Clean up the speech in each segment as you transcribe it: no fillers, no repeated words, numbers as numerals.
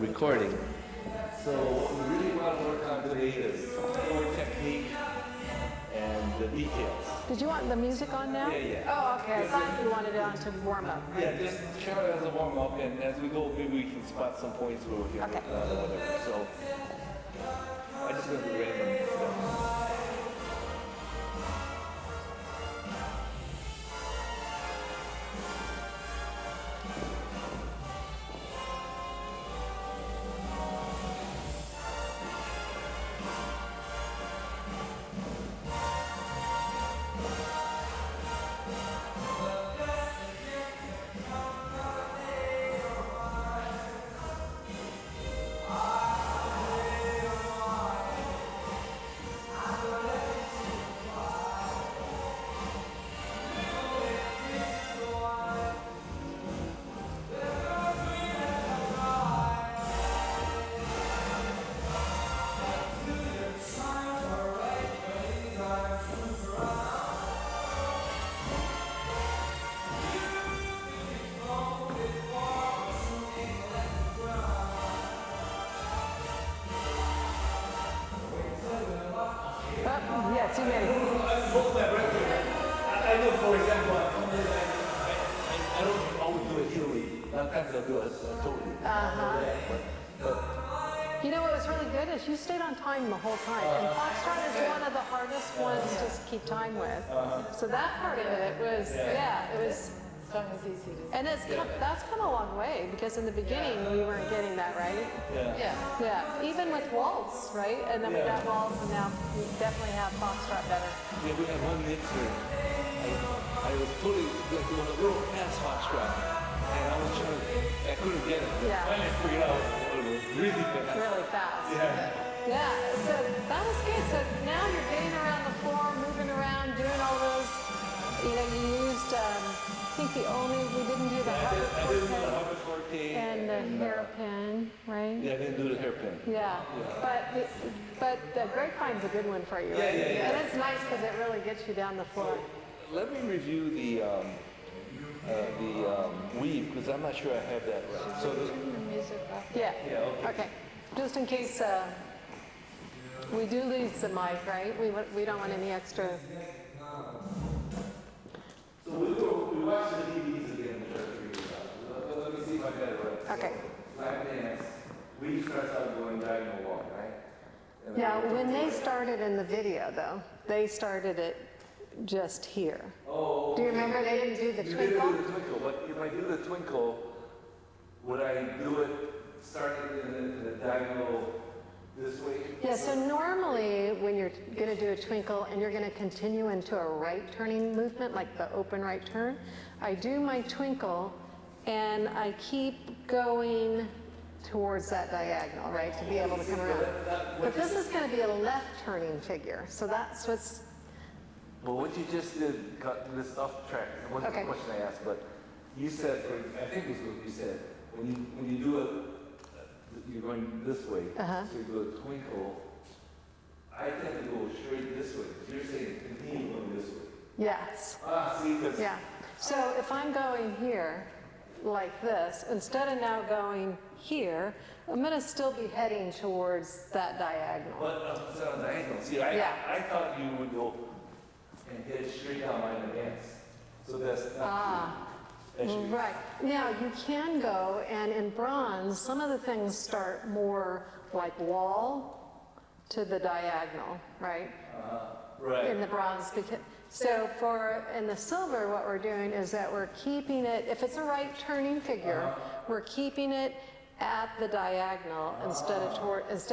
recording. So we really want to work on today is forward technique and the details. Did you want the music on now? Yeah. Oh, okay. I thought you wanted it on to warm up. Yeah, just count it as a warm up, and as we go, maybe we can spot some points where we can Okay. work on or whatever. So I just going to do random stuff. Yeah, too many. I know, for example, I don't always do it easily. Sometimes I'll do it totally. But You know what was really good is you stayed on time the whole time. And Foxtrot is one of the hardest ones to keep time with. So that part of it was, it was. Song is easy to And that's come a long way because in the beginning we weren't getting that right. Yeah, even with waltz, right? And then we got waltz, and now we definitely have Foxtrot better. yeah, we had one mixer. I was totally like doing a little fast Foxtrot, and I couldn't get it. But Yeah. finally I figured out it was really fast. Really fast. Yeah. Yeah, so that was good. So now you're getting around the floor, moving around, doing all those. You know, you used, I think we didn't do the I didn't do the Harvard Harvard forte and the hairpin, right? Yeah, I didn't do the hairpin. Yeah, but the grapevine's a good one for you, right? Yeah. And it's nice because it really gets you down the floor. Let me review the weave because I'm not sure I have that right. So turn the music off. Yeah. Yeah, Okay. Just in case we do lose the mic, right? We don't want any extra. So we watch the DVDs again and try to figure it out. Let me see if I got it right. Okay. So, lap dance, weave starts out going diagonal walk, right? And then Now, when they started in the video, though, they started it just here. Oh, Do you remember they didn't do the you twinkle? didn't do the twinkle, but if I do the twinkle, would I do it starting in the diagonal this way? Yeah, so normally when you're going to do a twinkle and you're going to continue into a right turning movement, like the open right turn, I do my twinkle and I keep going towards that diagonal, right, to be able to come around. But this is going to be a left turning figure, so that's what's. Well, what you just did cut this off track. It wasn't Okay. the question I asked, but you said, I think it was what you said, when you do it, you're going this way, so you do a twinkle. I tend to go straight this way. You're saying continue going this way. Yes. See, because Yeah. So if I'm going here like this, instead of now going here, I'm going to still be heading towards that diagonal. but it's on diagonal. See, Yeah. I thought you would go and head straight down line and dance. So that's not true. That should be- Right. Now you can go, and in bronze, some of the things start more like wall to the diagonal, right? Right. In the bronze. So in the silver, what we're doing is that we're keeping it, if it's a right turning figure, we're keeping it at the diagonal instead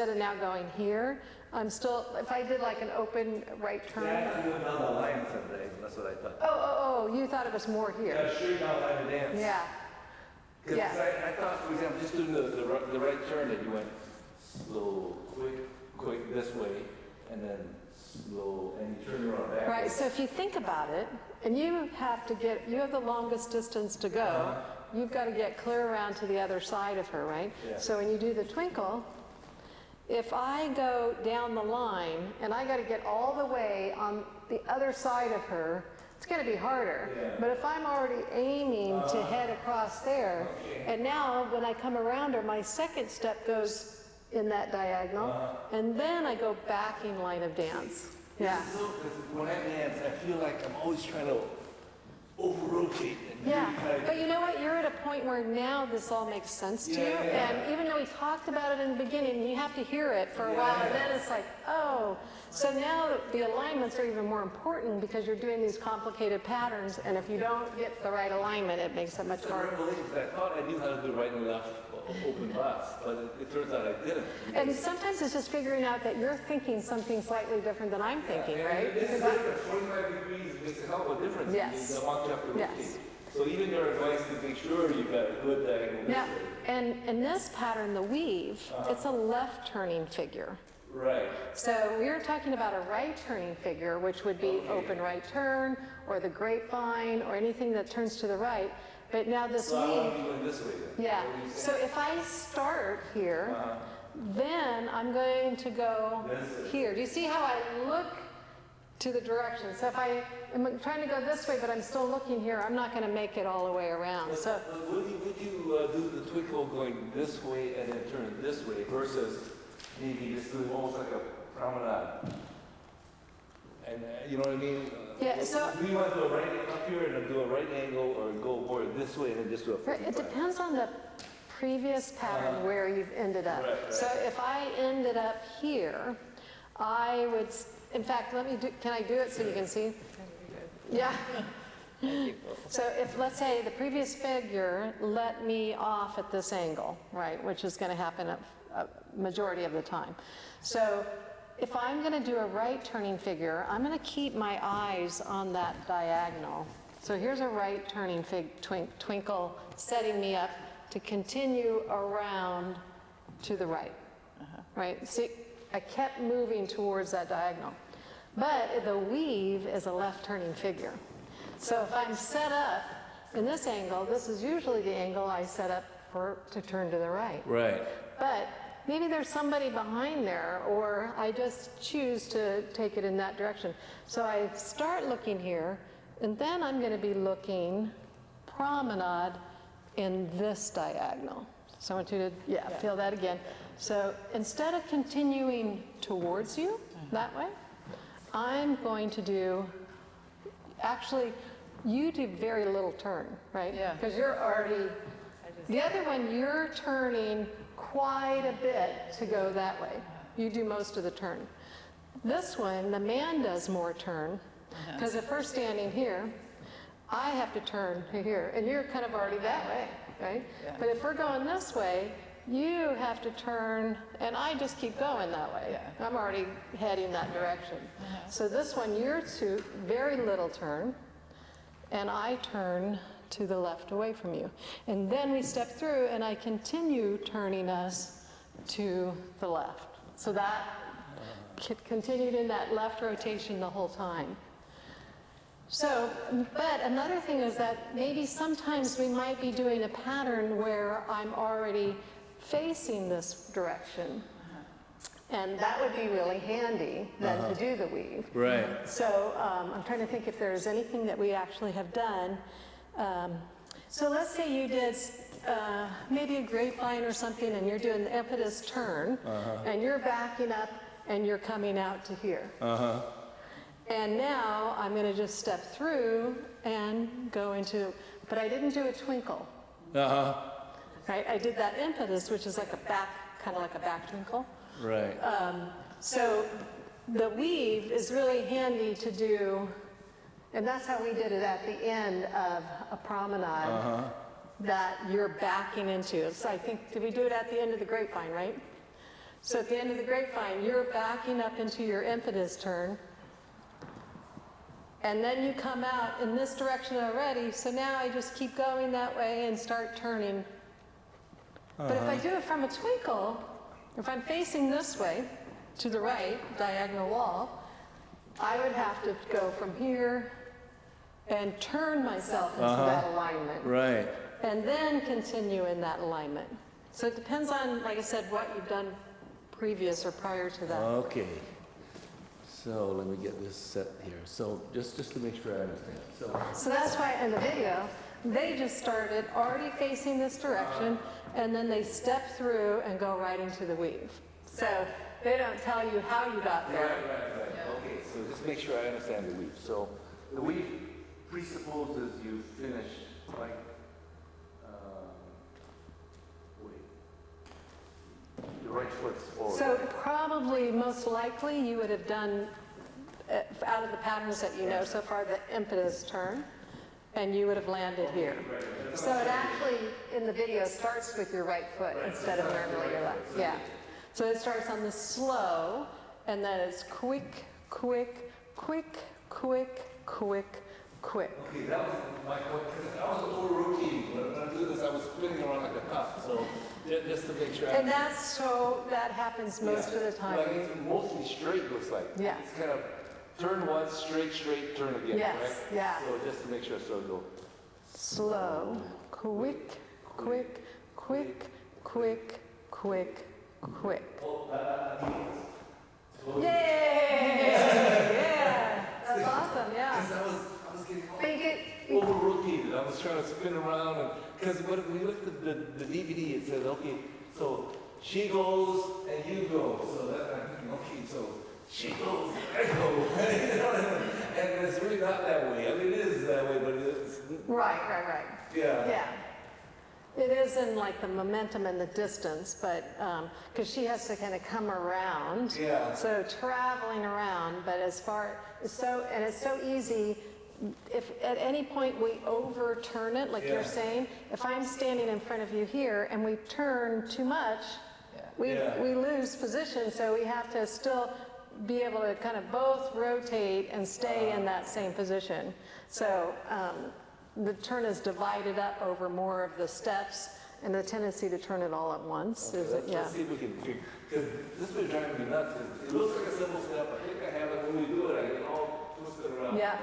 of now going here. I'm still, if I did like an open right turn. Yeah, I do it down the line someday. That's what I thought. Oh, you thought it was more here. Yeah, straight down line and dance. Yeah. Because I thought, for example, just doing the right turn, that you went slow, quick this way, and then slow, and you turn around back. Right, so if you think about it, and you have the longest distance to go, you've got to get clear around to the other side of her, right? Yeah. So when you do the twinkle, if I go down the line, and I got to get all the way on the other side of her it's going to be harder. Yeah. But if I'm already aiming to head across there, and now when I come around her, my second step goes in that diagonal, and then I go back in line of dance. Yeah. So, 'cause when I dance, I feel like I'm always trying to over-rotate. And Yeah, really kind of- but you know what? You're at a point where now this all makes sense to you. Yeah, yeah. And even though we talked about it in the beginning, you have to hear it for a while, and then it's like, oh. So now the alignments are even more important because you're doing these complicated patterns, and if you don't get the right alignment, it makes it much It's a harder. revelation, 'cause I thought I knew how to do right and left open bus, but it turns out I didn't. And sometimes it's just figuring out that you're thinking something slightly different than I'm thinking, right? This is Because I- different. 45 degrees makes a hell of a difference. Yes. The amount you have to rotate. Yes. So even your advice to make sure you got a good diagonal this Yeah, way. and in this pattern, the weave, it's a left turning figure. Right. So we were talking about a right turning figure, which would be open right turn, or the grapevine, or anything that turns to the right. But now this So I want to weave, be going this way then. yeah. What do you So say? if I start here, then I'm going to go This way. here. Do you see how I look to the direction? So if I am trying to go this way, but I'm still looking here, I'm not going to make it all the way around. So Would you do the twinkle going this way and then turn this way versus maybe just doing almost like a promenade? And you know what I mean? Yeah, so- do you want to do a right up here and then do a right angle, or go more this way and then just do a Right, it 45? depends on the previous pattern where you've ended up. Right. So if I ended up here, I would, in fact, can I do it so you can see? Yeah. So if, let's say, the previous figure let me off at this angle, right, which is going to happen a majority of the time. So if I'm going to do a right turning figure, I'm going to keep my eyes on that diagonal. So here's a right turning twinkle setting me up to continue around to the right, right? See, I kept moving towards that diagonal. But the weave is a left turning figure. So if I'm set up in this angle, this is usually the angle I set up to turn to the right. Right. But maybe there's somebody behind there, or I just choose to take it in that direction. So I start looking here, and then I'm going to be looking promenade in this diagonal. So I want you to, feel that again. So instead of continuing towards you that way, I'm going to do, actually, you do very little turn, right? Yeah. Because you're already, the other one, you're turning quite a bit to go that way. You do most of the turn. This one, the man does more turn, because if we're standing here, I have to turn to here, and you're kind of already that way, right? Yeah. But if we're going this way, you have to turn, and I just keep going that way. Yeah. I'm already heading that direction. So this one, you're to very little turn, and I turn to the left away from you. And then we step through, and I continue turning us to the left. So that continued in that left rotation the whole time. So, but another thing is that maybe sometimes we might be doing a pattern where I'm already facing this direction. And that would be really handy then to do the weave. Right. So I'm trying to think if there's anything that we actually have done. So let's say you did maybe a grapevine or something, and you're doing the impetus turn, and you're backing up and you're coming out to here. And now I'm going to just step through and go into, but I didn't do a twinkle. Right? I did that impetus, which is like a back, kind of like a back twinkle. Right. So the weave is really handy to do, and that's how we did it at the end of a promenade that you're backing into. So I think, did we do it at the end of the grapevine, right? So at the end of the grapevine, you're backing up into your impetus turn, and then you come out in this direction already, so now I just keep going that way and start turning. But if I do it from a twinkle, if I'm facing this way, to the right, diagonal wall, I would have to go from here and turn myself into that alignment. Right. And then continue in that alignment. So it depends on, like I said, what you've done previous or prior to that. Okay. So let me get this set here. So just to make sure I understand. So that's why in the video, they just started already facing this direction, and then they step through and go right into the weave. So they don't tell you how you got there. Right. Okay, so just make sure I understand the weave. So the weave presupposes you finish like, your right foot's forward. So probably, most likely, you would have done, out of the patterns that you know so far, the impetus turn, and you would have landed here. So it actually, in the video, starts with your right foot instead of normally your left. Yeah. So it starts on the slow, and then it's quick, quick, quick, quick, quick, quick. Okay, that was my point, because I was a little rookie. When I do this, I was spinning around like a top, so just to make sure. And that happens most of the time. Like it's mostly straight, looks like. Yeah. It's kind of turn once, straight, turn again, Yes, right? yeah. So just to make sure, so go. Slow, quick, quick, quick, quick, quick, quick. Yay! Yeah, that's awesome, yeah. Because I was getting Think it, over-rotated. I was trying to spin around, and because when we looked at the DVD, it said, okay, so she goes and you go. So that I'm thinking, okay, so she goes, I go. And it's really not that way. I mean, it is that way, but it's right. yeah. Yeah. It is in like the momentum and the distance, but, because she has to kind of come around. Yeah. So traveling around, but as far, it's so easy, if at any point we overturn it, like you're saying, if I'm standing in front of you here and we turn too much, we lose position, so we have to still be able to kind of both rotate and stay in that same position. So the turn is divided up over more of the steps, and the tendency to turn it all at once is, Let's see if we can figure, because this was driving me nuts, because it looks like a simple step. I think I have it. When we do it, I get all twisted around. Yeah.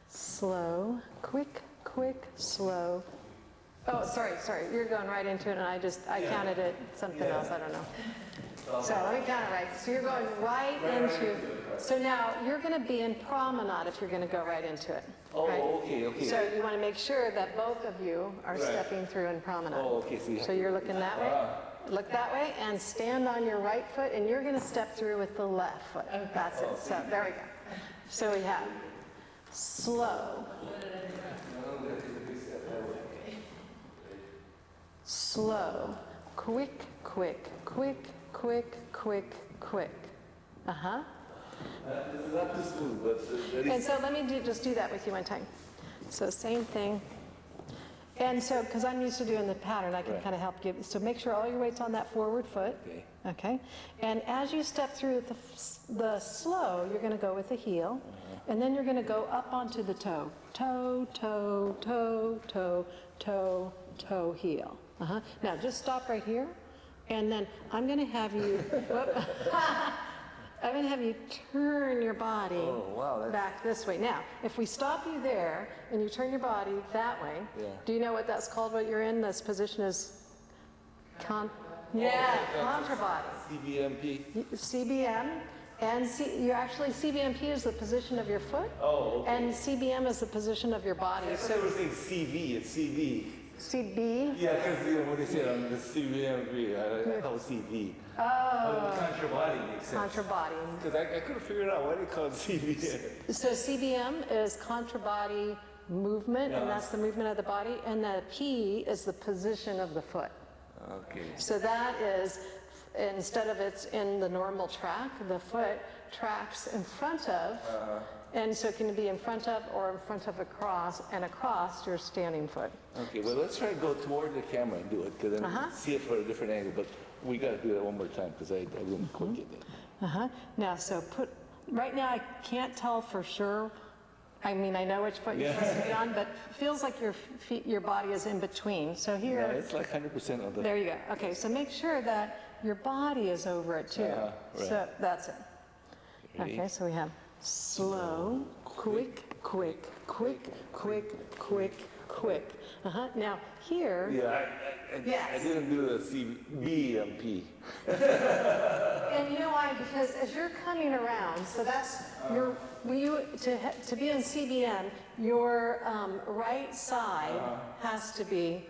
Slow, quick, quick, slow. Oh, sorry, you're going right into it, and I counted it something else, I don't know. So let me count it right. So you're going right into, so now you're going to be in promenade if you're going to go right into it. Oh, right? okay. So you want to make sure that both of you are stepping through in promenade. Oh, okay. So you're looking that way. Look that way and stand on your right foot, and you're going to step through with the left foot. That's it. So there we go. So we have slow, slow, quick, quick, quick, quick, quick, quick. Uh-huh. It's not too smooth, but And so let me just do that with you one time. So same thing. And so, because I'm used to doing the pattern, I can kind of help give. So make sure all your weight's on that forward foot. Okay. Okay. And as you step through the slow, you're going to go with the heel. And then you're going to go up onto the toe. Toe, toe, toe, toe, toe, toe, heel. Now just stop right here. And then I'm going to have you, I'm going to have you turn your body back this way. Now, if we stop you there and you turn your body that way, do you know what that's called, what you're in? This position is contra body. CBMP. CBM. And CBMP is the position of your foot. Oh, okay. And CBM is the position of your body. I thought you were saying CV, it's CB. CB? Yeah, because when they say on the CBMP, I call it CV. Oh. Contra body makes sense. Contra body. Because I couldn't figure it out. Why do they call it CV? So CBM is contra body movement, and that's the movement of the body. And the P is the position of the foot. Okay. So that is, instead of it's in the normal track, the foot tracks in front of, and so it can be in front of or in front of across, and across your standing foot. Okay, well, let's try to go toward the camera and do it, because then see it from a different angle. But we got to do that one more time, because I didn't quite get that. Now, so right now I can't tell for sure. I mean, I know which foot you're supposed to be on, but it feels like your body is in between. So here. Yeah, it's like 100% of the. There you go. Okay, so make sure that your body is over it too. Right. So that's it. Ready? Okay, so we have slow, quick, quick, quick, quick, quick, quick. Now here, Yeah, I Yes. didn't do the CBMP. and you know why? Because as you're coming around, so that's your, to be in CBM, your right side has to be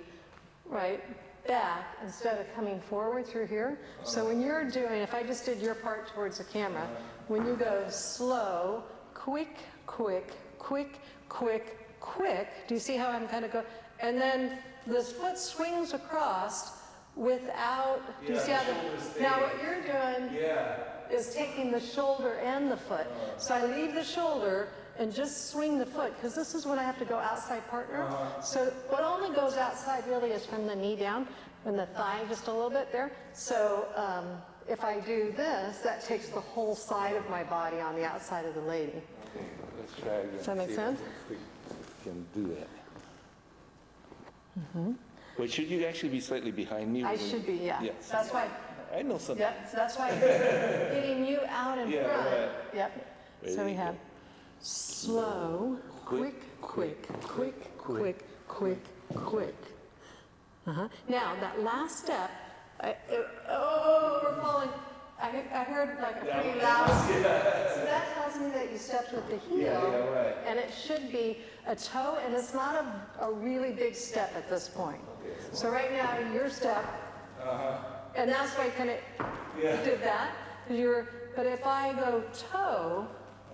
right back instead of coming forward through here. So when you're doing, if I just did your part towards the camera, when you go slow, quick, quick, quick, quick, quick, do you see how I'm kind of go? And then this foot swings across without, do you see how now what you're doing is taking the shoulder and the foot. So I leave the shoulder and just swing the foot, because this is when I have to go outside partner. So what only goes outside really is from the knee down and the thigh just a little bit there. So if I do this, that takes the whole side of my body on the outside of the lady. Okay, let's try again. Does that make sense? We can do that. Wait, should you actually be slightly behind me? I should be, yeah. Yes. That's why, I know something. yep, so that's why getting you out in Yeah, front. right. Yep. So Ready, we have slow, quick, quick, quick, quick, quick, quick. Now, that last step, we're falling. I heard like a pretty loud. So that tells me that you stepped with the heel, right. and it should be a toe, and it's not a really big step at this point. Okay, So right now, your step, and that's why I kind of did that. But if I go toe,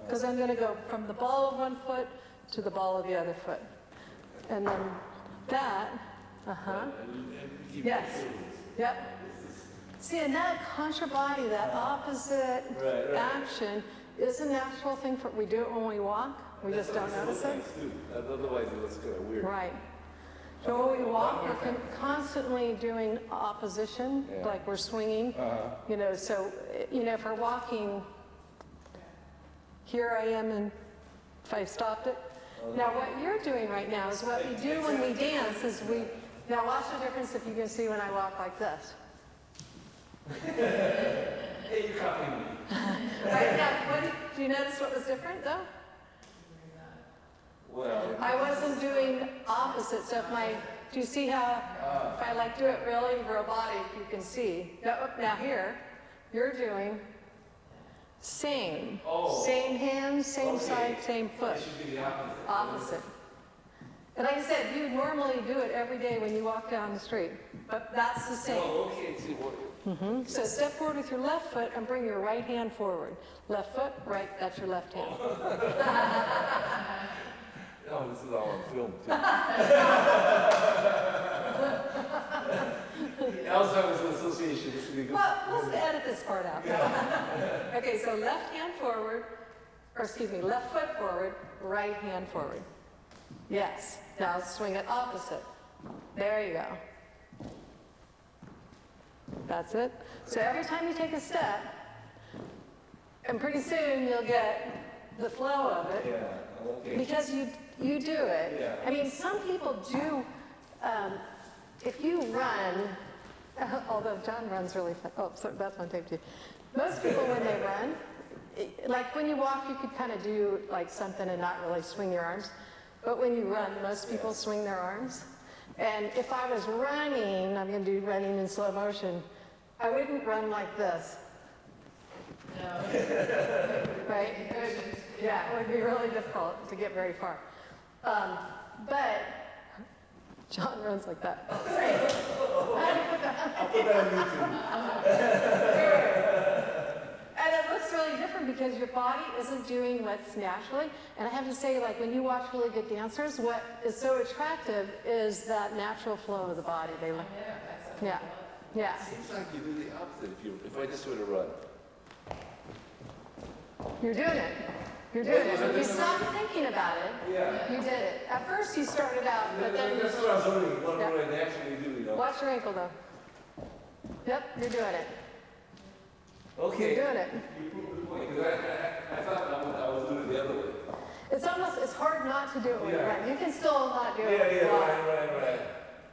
because I'm going to go from the ball of one foot to the ball of the other foot, and then that, yes, yep. See, and that contra body, that opposite action, is a natural thing for, we do it when we walk, we just don't notice it. Otherwise it looks kind of weird. Right. So when we walk, we're constantly doing opposition, like we're swinging, you know, so, you know, if we're walking, here I am, and if I stopped it. Now what you're doing right now is what we do when we dance is now watch the difference if you can see when I walk like this. Hey, you copying me. Right now, do you notice what was different though? Well, I wasn't doing opposite, so do you see how, if I like do it really robotic, you can see. Now here, you're doing same hand, same side, same foot. it should be the opposite. Opposite. And like I said, you normally do it every day when you walk down the street, but that's the same. Oh, okay. See, what? So step forward with your left foot and bring your right hand forward. Left foot, right, that's your left hand. Oh, this is all on film too. Alzheimer's Association. This is good. Well, let's edit this part out. Okay, so left hand forward, or excuse me, left foot forward, right hand forward. Yes. Now swing it opposite. There you go. That's it. So every time you take a step, and pretty soon you'll get the flow of it. Yeah, okay. Because you do it. Yeah. I mean, some people do, if you run, although John runs really fast. Oh, so that's on tape too. Most people when they run, like when you walk, you could kind of do like something and not really swing your arms. But when you run, most people swing their arms. And if I was running, I'm going to do running in slow motion, I wouldn't run like this. No. Right? Yeah, it would be really difficult to get very far. But John runs like that. I'll put that on YouTube. And it looks really different because your body isn't doing what's naturally. And I have to say, like when you watch really good dancers, what is so attractive is that natural flow of the body. They look. Yeah. Yeah. Seems like you do the opposite if I just were to run. You're doing it. You're doing it. When you stop thinking about it, you did it. At first you started out, but then That's what I was wondering, what would I naturally do, you know? watch your ankle though. Yep, you're doing it. Okay. You're doing it. You proved the point, because I thought I was doing it the other way. It's hard not to do it when you run. You can still not do it when you Yeah, walk. right.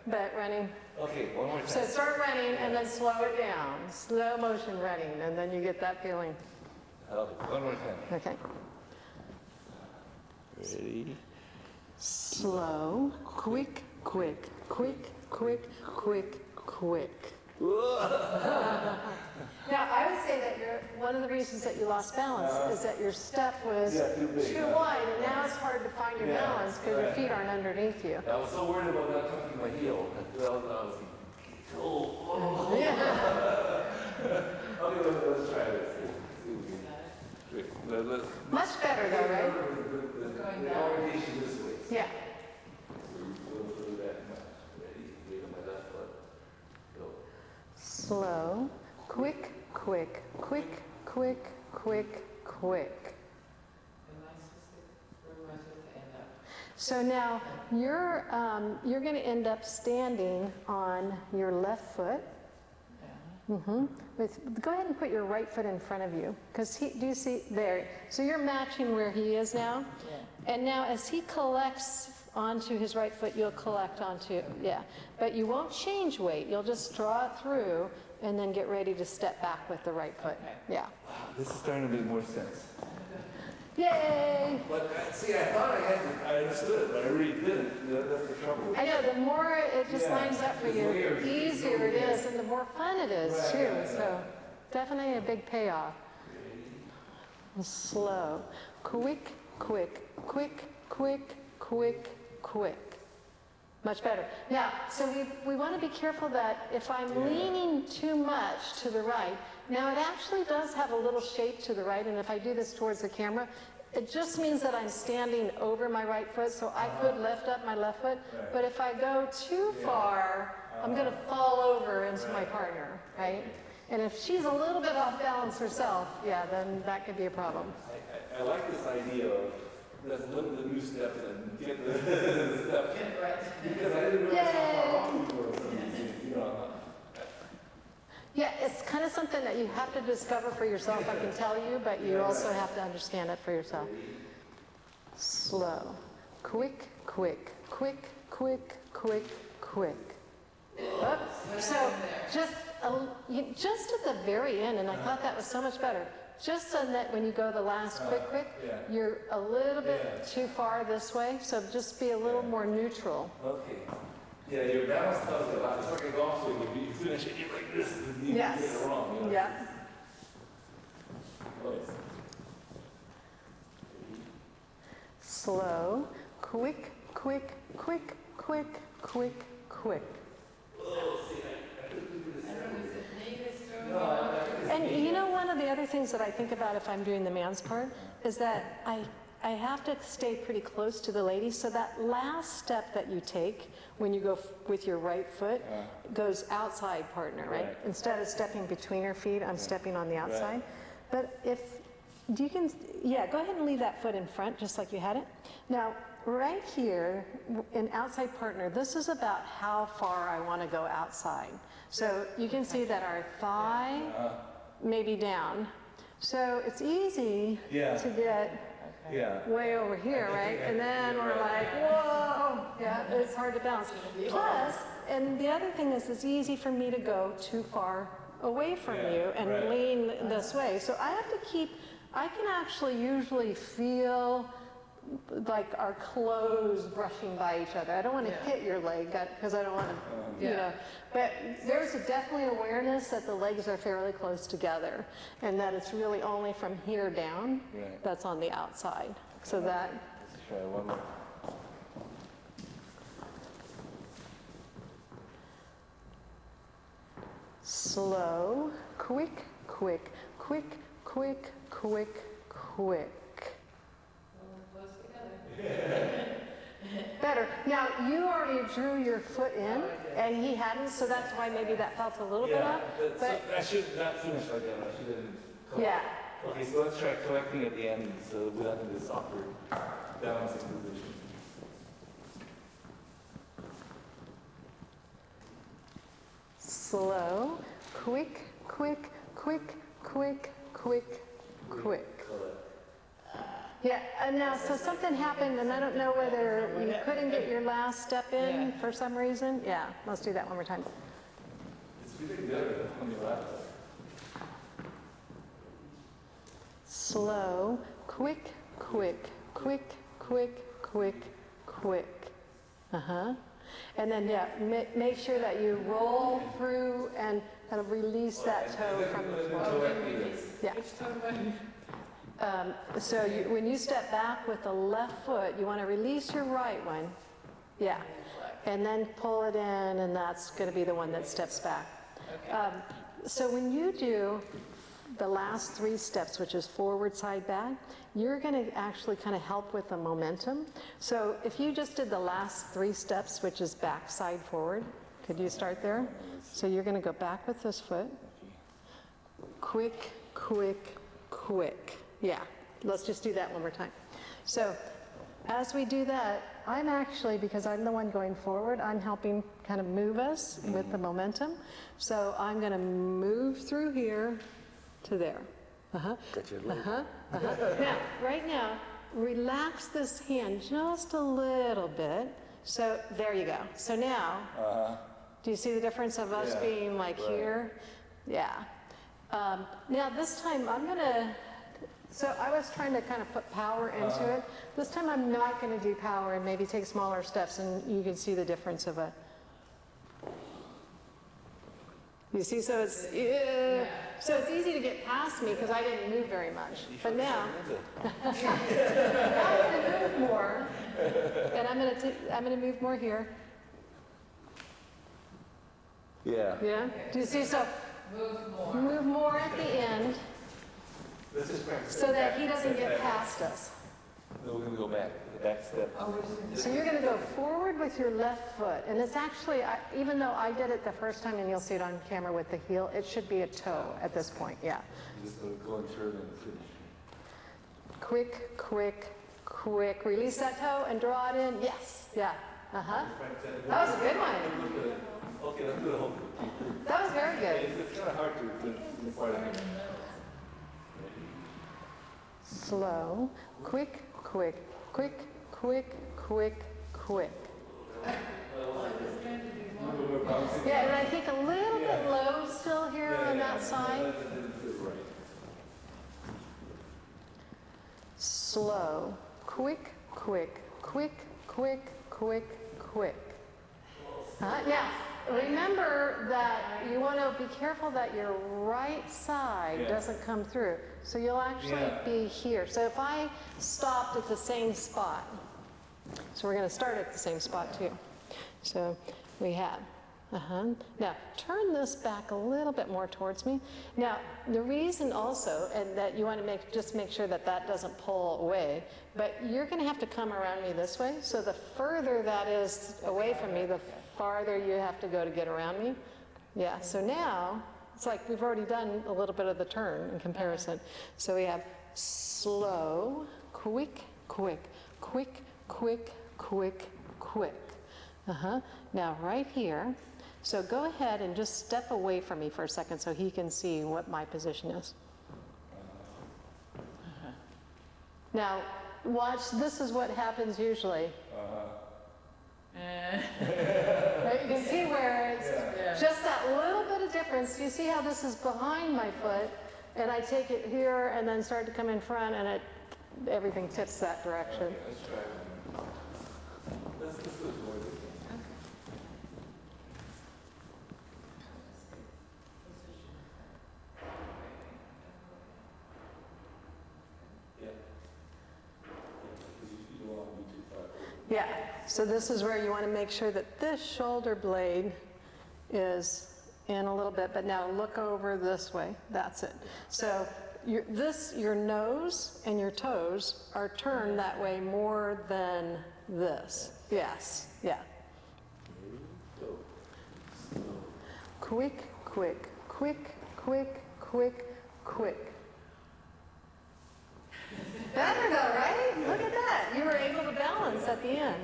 But running. Okay, one more time. So start running and then slow it down. Slow motion running, and then you get that feeling. Okay, one more time. Okay. Ready, slow, quick, quick, quick, quick, quick, quick. Now, I would say that one of the reasons that you lost balance is that your step was too wide, and now it's hard to find your balance because your feet aren't underneath you. I was so worried about not tucking my heel. I felt I was like, oh. Okay, let's try this. Much better though, right? The orientation this way. Yeah. So you go through that much. Ready? Wait on my left foot. Go. Slow, quick, quick, quick, quick, quick, quick. So now you're going to end up standing on your left foot. Go ahead and put your right foot in front of you, because do you see there? So you're matching where he is now, and now as he collects onto his right foot, you'll collect onto but you won't change weight. You'll just draw it through, and then get ready to step back with the right foot. Yeah. Wow, this is starting to make more sense. Yay! But see, I thought I understood it, but I really didn't. That's the trouble. I know, the more it just lines up for you, the easier it is, and the more fun it is too. So definitely a big payoff. Slow, quick, quick, quick, quick, quick, quick. Much better. Now, so we want to be careful that if I'm leaning too much to the right, now it actually does have a little shape to the right, and if I do this towards the camera, it just means that I'm standing over my right foot, so I could lift up my left foot, but if I go too far, I'm going to fall over into my partner, right? And if she's a little bit off balance herself, then that could be a problem. I like this idea of let's look at the new steps and get the steps. Because I didn't realize how far off we were. Yeah, it's kind of something that you have to discover for yourself, I can tell you, but you also have to understand it for yourself. Slow. Quick, quick, quick, quick, quick, quick. So just at the very end, and I thought that was so much better, just on that when you go the last quick, you're a little bit too far this way, so just be a little more neutral. Okay. Yeah, your balance tells you a lot. It's like a golf swing. If you finish it, you're like this, and you get it wrong. Yeah. Slow, quick, quick, quick, quick, quick, quick. And you know, one of the other things that I think about if I'm doing the man's part is that I have to stay pretty close to the lady, so that last step that you take when you go with your right foot goes outside partner, right? Instead of stepping between her feet, I'm stepping on the outside. But go ahead and leave that foot in front just like you had it. Now, right here in outside partner, this is about how far I want to go outside. So you can see that our thigh may be down. So it's easy to get way over here, right? And then we're like, whoa, it's hard to balance. Plus, and the other thing is it's easy for me to go too far away from you and lean this way. So I have to I can actually usually feel like our clothes brushing by each other. I don't want to hit your leg because I don't want to, but there's definitely awareness that the legs are fairly close together and that it's really only from here down that's on the outside. So that. Let's try one more. Slow, quick, quick, quick, quick, quick, quick. Better. Now, you already drew your foot in, and he hadn't, so that's why maybe that felt a little bit off. But I should not finish like that. I shouldn't. Okay, so let's try collecting at the end, so without this awkward balancing position. Slow, quick, quick, quick, quick, quick, quick. Yeah, and now, so something happened, and I don't know whether you couldn't get your last step in for some reason. Yeah, let's do that one more time. It's really good on your left. Slow, quick, quick, quick, quick, quick, quick. Uh-huh. And then, yeah, make sure that you roll through and kind of release that toe from the floor. Yeah. So when you step back with the left foot, you want to release your right one. Yeah. And then pull it in, and that's going to be the one that steps back. So when you do the last 3 steps, which is forward, side, back, you're going to actually kind of help with the momentum. So if you just did the last 3 steps, which is back, side, forward, could you start there? So you're going to go back with this foot. Quick, quick, quick. Yeah, let's just do that one more time. So as we do that, I'm actually, because I'm the one going forward, I'm helping kind of move us with the momentum. So I'm going to move through here to there. Got your leg. Now, right now, relax this hand just a little bit. So there you go. So now, do you see the difference of us being like here? Yeah. Now this time I'm going to, so I was trying to kind of put power into it. This time I'm not going to do power and maybe take smaller steps, and you can see the difference of it. You see, so it's easy to get past me because I didn't move very much. But now, I'm going to move more, and I'm going to move more here. Yeah. Yeah. Do you see? So move more at the end, so that he doesn't get past us. No, we're going to go back, the back step. So you're going to go forward with your left foot, and it's actually, even though I did it the first time, and you'll see it on camera with the heel, it should be a toe at this point, yeah. Just going to go and turn and finish. Quick, quick, quick. Release that toe and draw it in. Yes, yeah, That was a good one. Okay, let's do the whole thing. That was very good. It's kind of hard to part of it. Slow, quick, quick, quick, quick, quick, quick. Yeah, and I think a little bit low still here on that side. Slow, quick, quick, quick, quick, quick, quick. Now, remember that you want to be careful that your right side doesn't come through. So you'll actually be here. So if I stopped at the same spot, so we're going to start at the same spot too. So we have, Now turn this back a little bit more towards me. Now the reason also, and that you want to just make sure that that doesn't pull away, but you're going to have to come around me this way. So the further that is away from me, the farther you have to go to get around me. Yeah, so now it's like we've already done a little bit of the turn in comparison. So we have slow, quick, quick, quick, quick, quick, quick. Now right here, so go ahead and just step away from me for a second so he can see what my position is. Now watch, this is what happens usually. Right, you can see where it's just that little bit of difference. You see how this is behind my foot, and I take it here and then start to come in front, and everything tips that direction. Okay, let's try it. Let's do it more this time. Yeah. Because you don't want to be too far. Yeah, so this is where you want to make sure that this shoulder blade is in a little bit, but now look over this way. That's it. So your nose and your toes are turned that way more than this. Yes, yeah. Quick, quick, quick, quick, quick, quick. Better though, right? Look at that. You were able to balance at the end.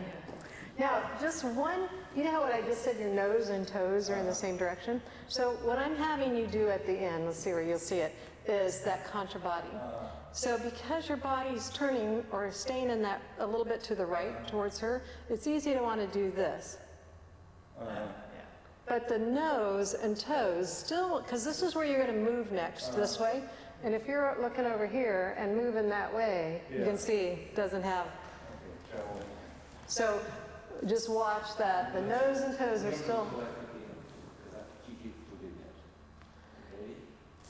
Now, just one, you know what I just said, your nose and toes are in the same direction? So what I'm having you do at the end, let's see where you'll see it, is that contra body. So because your body's turning or staying in that a little bit to the right towards her, it's easy to want to do this. But the nose and toes still, because this is where you're going to move next, this way. And if you're looking over here and moving that way, you can see it doesn't have. So just watch that the nose and toes are still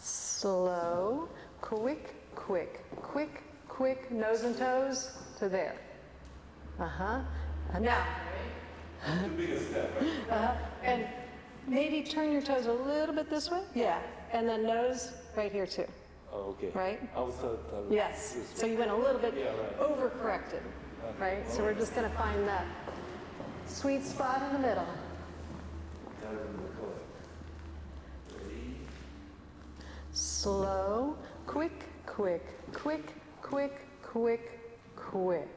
slow, quick, quick, quick, quick, nose and toes to there. Uh-huh. And now, Too big a step, right? and maybe turn your toes a little bit this way. Yeah. And then nose right here too. Oh, okay. Right? Outside. Yes. So you went a little bit Yeah, right. overcorrected. Right? So we're just going to find that sweet spot in the middle. Slow, quick, quick, quick, quick, quick, quick.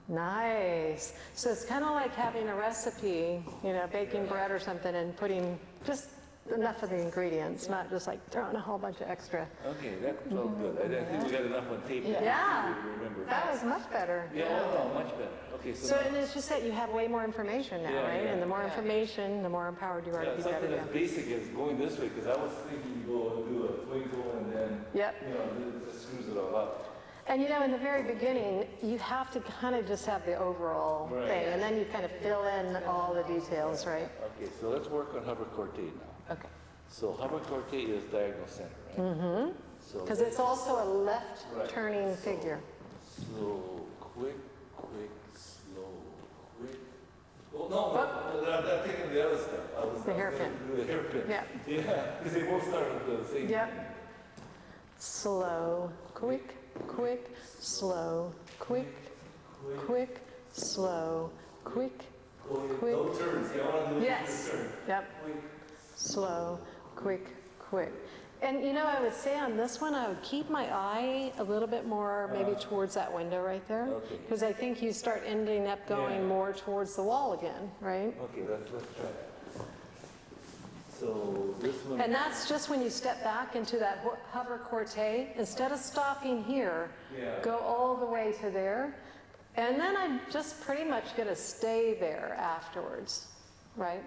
Nice. So it's kind of like having a recipe, you know, baking bread or something and putting just enough of the ingredients, not just like throwing a whole bunch of extra. Okay, that felt good. I think we got enough on tape. Yeah. To remember. That was much better. Yeah, oh, much better. Okay, So, and it's just that you have way more information now, Yeah, right? yeah. And the more information, the more empowered you are to Yeah, be better. something as basic as going this way, because I was thinking you go and do a twinkle and then, Yep. you know, it just screws it all up. And you know, in the very beginning, you have to kind of just have the overall Right. thing, and then you kind of fill in all the details, right? Okay, so let's work on hover corte now. Okay. So hover corte is diagonal center, right? Mm-hmm. So Because it's also a left Right. turning figure. slow, quick, quick, slow, quick. Well, no, I'm taking the other step. I was The hairpin. gonna do the hairpin. Yeah. Yeah, because they both start with the same. Yep. Slow, quick, quick, slow, quick, quick, slow, quick, quick. No turns. Yeah, I want to do Yes. the turn. Yep. Quick. Slow, quick, quick. And you know, I would say on this one, I would keep my eye a little bit more maybe towards that window right there. Okay. Because I think you start ending up going Yeah. more towards the wall again, right? Okay, let's try that. So this one. And that's just when you step back into that hover corte. Instead of stopping here, Yeah. go all the way to there. And then I'm just pretty much going to stay there afterwards, right?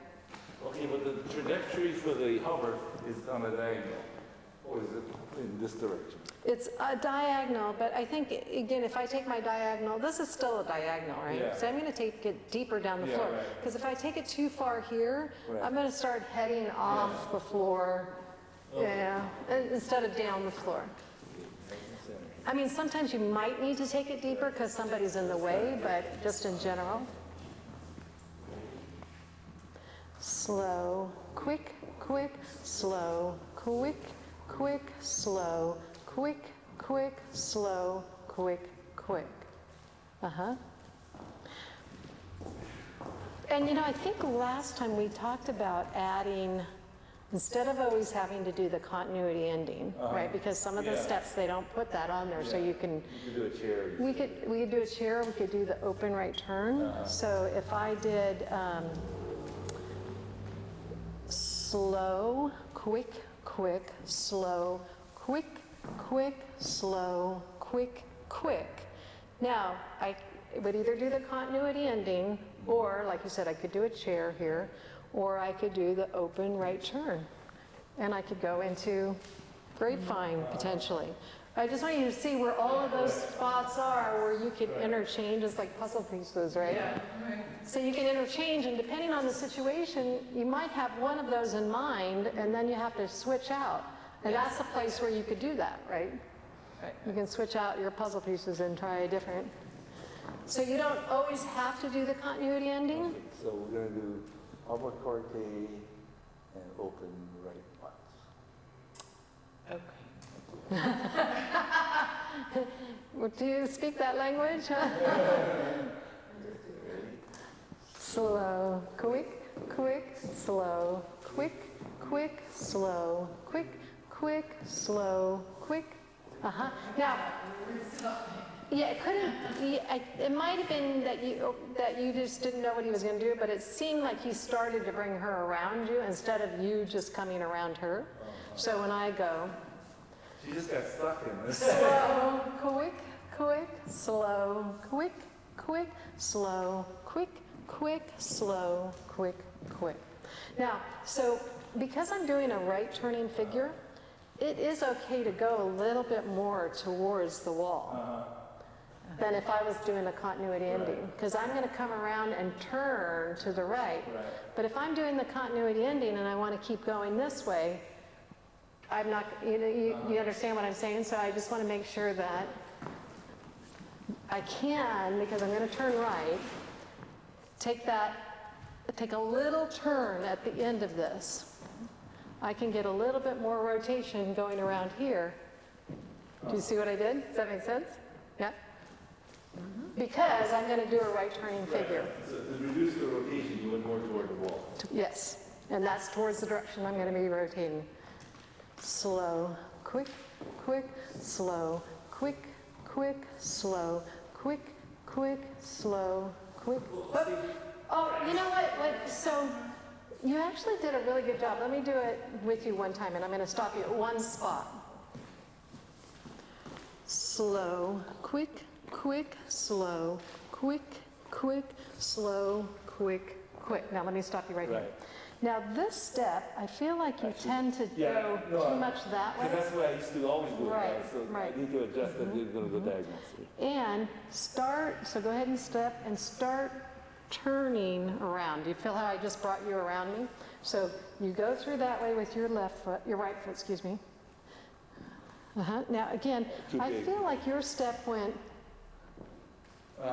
Okay, but the trajectory for the hover is on a diagonal, or is it in this direction? It's a diagonal, but I think, again, if I take my diagonal, this is still a diagonal, right? Yeah. So I'm going to take it deeper down the Yeah, floor. right. Because if I take it too far here, Right. I'm going to start heading off the floor, yeah, instead of down the floor. I mean, sometimes you might need to take it deeper because somebody's in the way, but just in general. Slow, quick, quick, slow, quick, quick, slow, quick, quick, slow, quick, quick. Uh-huh. And you know, I think last time we talked about adding, instead of always having to do the continuity ending, right? Because some of the Yeah. steps, they don't put that on there, so you can, You could do a chair. we could do a chair, we could do the open right turn. So if I did slow, quick, quick, slow, quick, quick, slow, quick, quick. Now, I would either do the continuity ending, or like you said, I could do a chair here, or I could do the open right turn. And I could go into grapevine potentially. I just want you to see where all of those spots are where you could interchange as like puzzle pieces, right? Yeah, right. So you can interchange, and depending on the situation, you might have one of those in mind, and then you have to switch out. And that's the place where you could do that, right? Right. You can switch out your puzzle pieces and try a different. So you don't always have to do the continuity ending. So we're going to do hover corte and open right butts. Okay. Do you speak that language? Slow, quick, quick, slow, quick, quick, slow, quick, quick, slow, quick. Uh-huh. Now, yeah, it couldn't. It might have been that you just didn't know what he was going to do, but it seemed like he started to bring her around you instead of you just coming around her. So when I go, She just got stuck in this. slow, quick, quick, slow, quick, quick, slow, quick, quick, slow, quick, quick. Now, so because I'm doing a right turning figure, it is okay to go a little bit more towards the wall. than if I was doing the continuity ending. Right. Because I'm going to come around and turn to the right. Right. But if I'm doing the continuity ending and I want to keep going this way, I'm not, you understand what I'm saying? So I just want to make sure that I can, because I'm going to turn right, take a little turn at the end of this. I can get a little bit more rotation going around here. Do you see what I did? Does that make sense? Yeah? Because I'm going to do a right turning figure. So to reduce the rotation, you went more toward the wall. Yes, and that's towards the direction I'm going to be rotating. Slow, quick, quick, slow, quick, quick, slow, quick, quick, slow, quick. Whoop. Oh, you know what? So you actually did a really good job. Let me do it with you one time, and I'm going to stop you at one spot. Slow, quick, quick, slow, quick, quick, slow, quick, quick. Now let me stop you right here. Now this step, I feel like you tend to go too much that way. Because that's what I used to always do. Right, So right. I need to adjust that. You're going to go diagonal. And start, so go ahead and step and start turning around. Do you feel how I just brought you around me? So you go through that way with your left foot, your right foot, excuse me. Now again, I feel like your step went,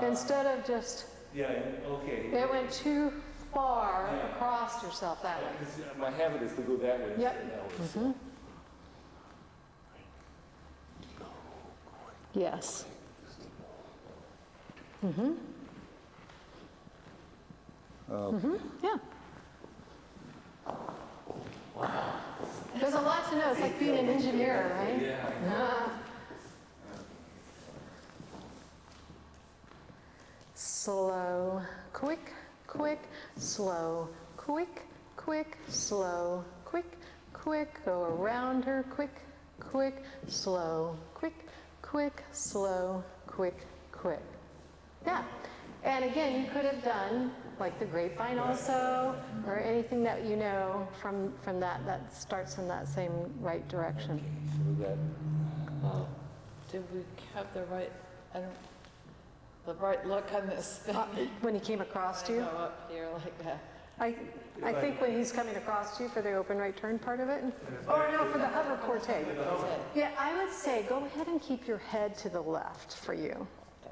instead of just, Yeah, okay. it went too far across yourself that way. My habit is to go that way. Yep. Instead of that way. Yes. Yeah. There's a lot to know. It's like being an engineer, right? Yeah. Slow, quick, quick, slow, quick, quick, slow, quick, quick, go around her, quick, quick, slow, quick, quick, slow, quick, quick. Yeah. And again, you could have done like the grapevine also, or anything that you know from that starts in that same right direction. So that, Did we have the right, the right look on this thing? When he came across to I you? go up here like that. I think when he's coming across to you for the open right turn part of it, or no, for the hover cortege. Yeah, I would say go ahead and keep your head to the left for you.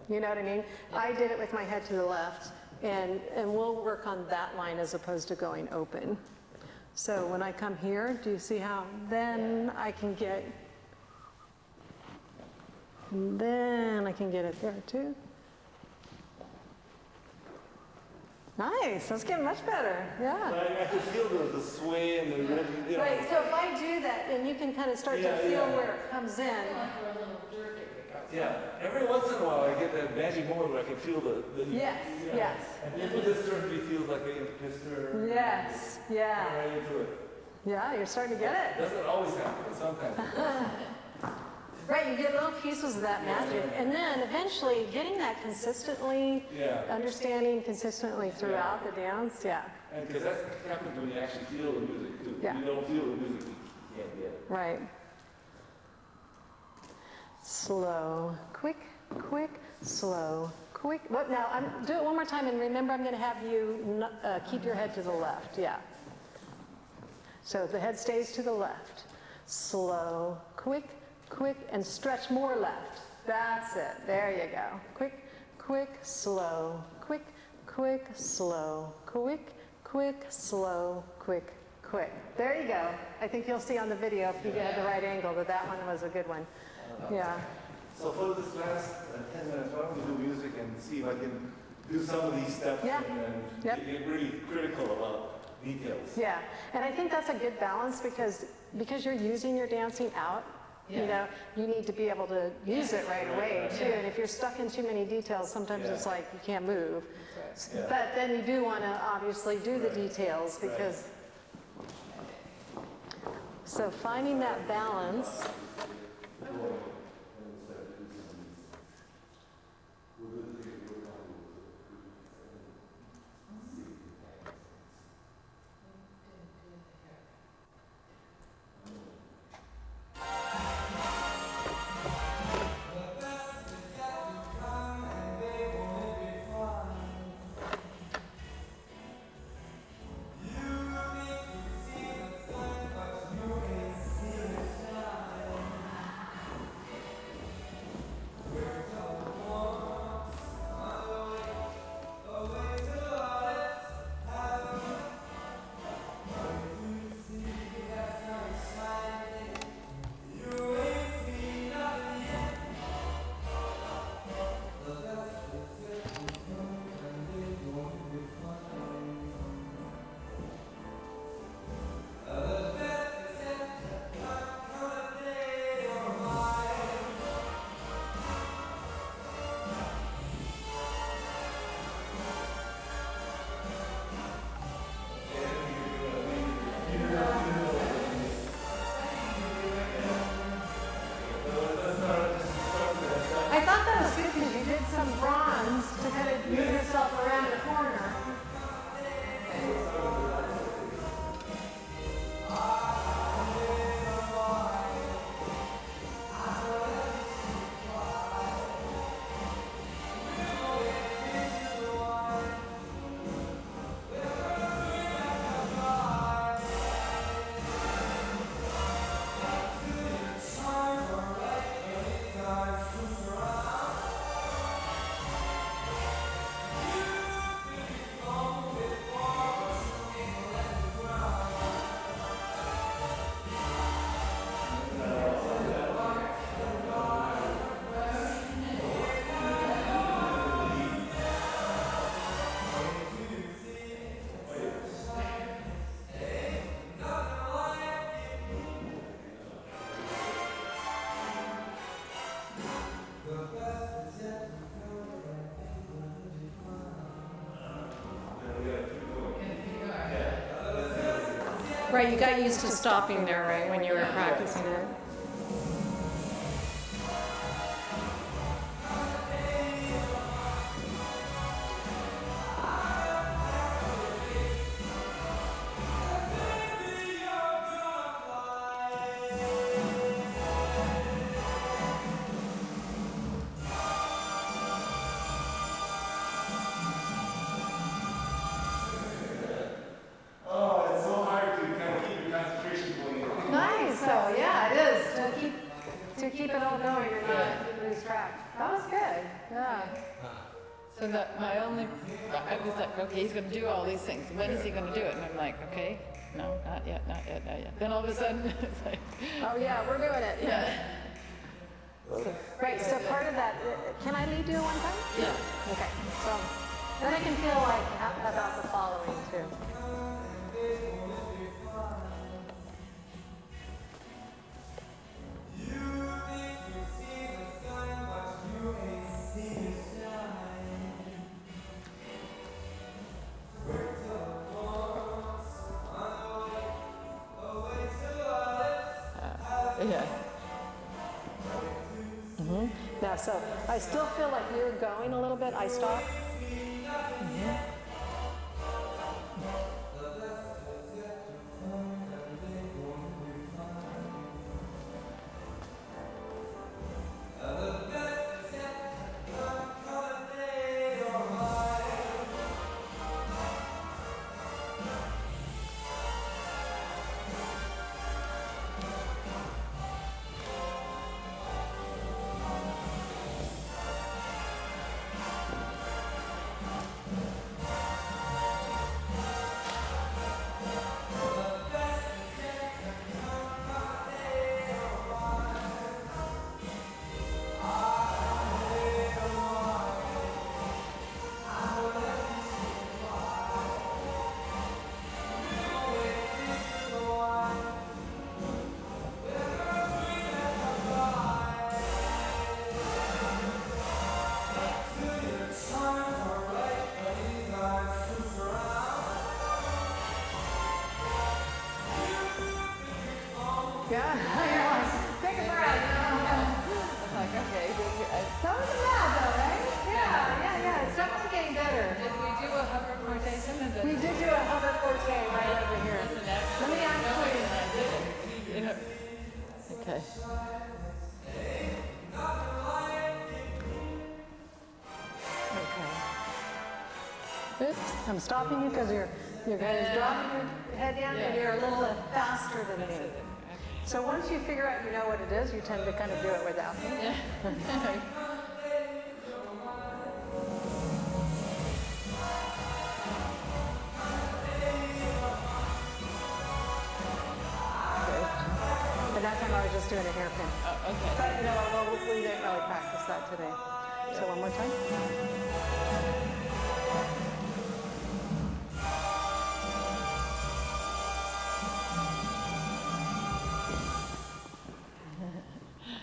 You know what I mean? I did it with my head to the left, and we'll work on that line as opposed to going open. So when I come here, do you see how then I can get, and then I can get it there too. Nice, that's getting much better, yeah. I can feel the sway and the rhythm. You know. Right, so if I do that, and you can kind of start to feel where it comes in. Yeah, every once in a while I get that magic moment where I can feel the Yes, yes. And into this turn it feels like a piston. Yes, yeah. Right into it. Yeah, you're starting to get it. Doesn't always happen, but sometimes it does. Right, you get little pieces of that magic. And then eventually getting that consistently, understanding consistently throughout the dance, yeah. And because that happens when you actually feel the music too. Yeah. If you don't feel the music, you can't get it. Right. Slow, quick, quick, slow, quick. Well, now, do it one more time, and remember I'm going to have you keep your head to the left, yeah. So the head stays to the left. Slow, quick, quick, and stretch more left. That's it. There you go. Quick, quick, slow, quick, quick, slow, quick, quick, slow, quick, quick. There you go. I think you'll see on the video if you get the right angle that one was a good one. Yeah. So for this last 10 minutes, why don't we do music and see if I can do some of these steps and get really critical about details. Yeah, and I think that's a good balance because you're using your dancing out, you know, you need to be able to use it right away too. And if you're stuck in too many details, sometimes it's like you can't move. But then you do want to obviously do the details because, so finding that balance. I thought that was good because you did some bronze to kind of move yourself around the corner. Right, you got used to stopping there, right, when you were practicing it. Oh, it's so hard to kind of keep your concentration going. Nice, so yeah, it is, to keep it all going and not lose track. That was good, yeah. So that my only, I was like, okay, he's going to do all these things. When is he going to do it? And I'm like, okay, no, not yet, not yet, not yet. Then all of a sudden, it's like, Oh yeah, we're doing it, yeah. Right, so part of that, can I lead you one time? yeah. Okay, so then I can feel like about the following too. Yeah. Now, so I still feel like you're going a little bit. I stop. Yeah, you're like, take a breath. I'm like, okay. That wasn't bad though, right? Yeah, it's definitely getting better. Did we do a hover rotation? We did do a hover forte right over here. Let me actually. Okay. Okay. Oops, I'm stopping you because you're kind of dropping your head down and you're a little faster than me. So once you figure out you know what it is, you tend to kind of do it without me. But that time I was just doing a hairpin. Oh, okay. But you know what, we didn't really practice that today. So one more time.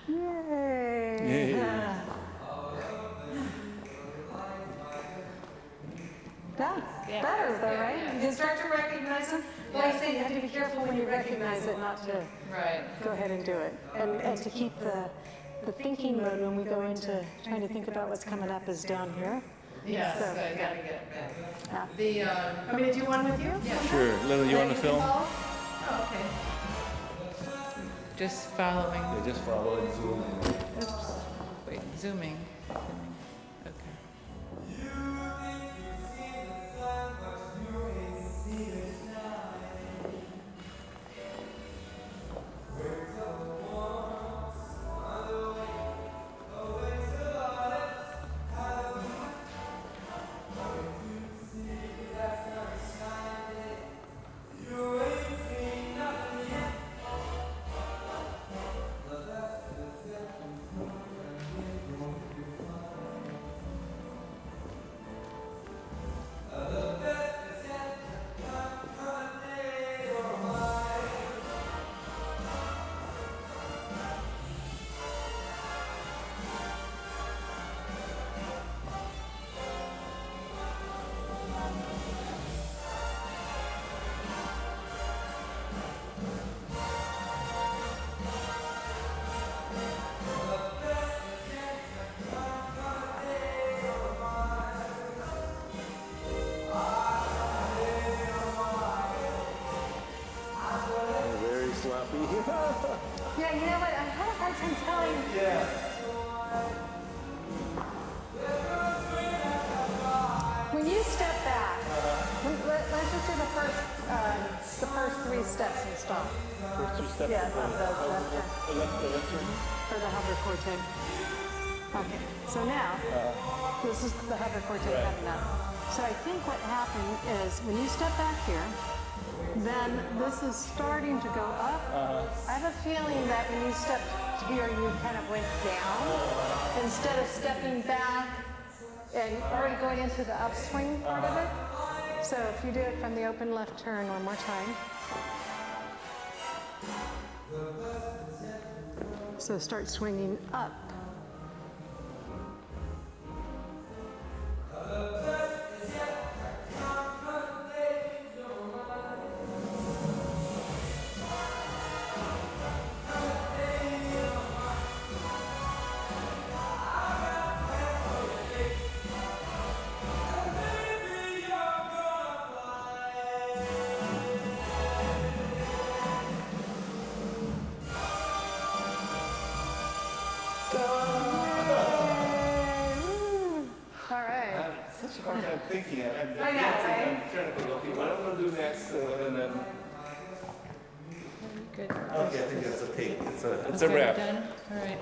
Yay! Yeah, better though, right? You can start to recognize them. Well, I say you have to be careful when you recognize it, not to Right. go ahead and do it. And to keep the thinking mode when we go into trying to think about what's coming up is down here. Yeah, So, so I gotta get it back. Yeah. The, Want me to do one with you? Sure. Lily, you want to film? oh, okay. Just following. Yeah, just follow and zoom. Oops. Wait, zooming. Okay. Very sloppy. Yeah, you know what? I had a hard time telling. Yeah. When you step back, let's just do the first 3 steps and stop. First 2 steps. Yeah, of the left turn. for the hover cortex. Okay, so now, this is the hover cortex coming up. So I think what happened is when you step back here, then this is starting to go up. I have a feeling that when you stepped here, you kind of went down instead of stepping back and already going into the upswing part of it. So if you do it from the open left turn one more time. So start swinging up. All right. Such a hard time thinking. I'm I know, right? I'm trying to think, okay, what I'm going to do next, and then... Good. Okay, I think that's a tape. It's a Okay, wrap. done? All right.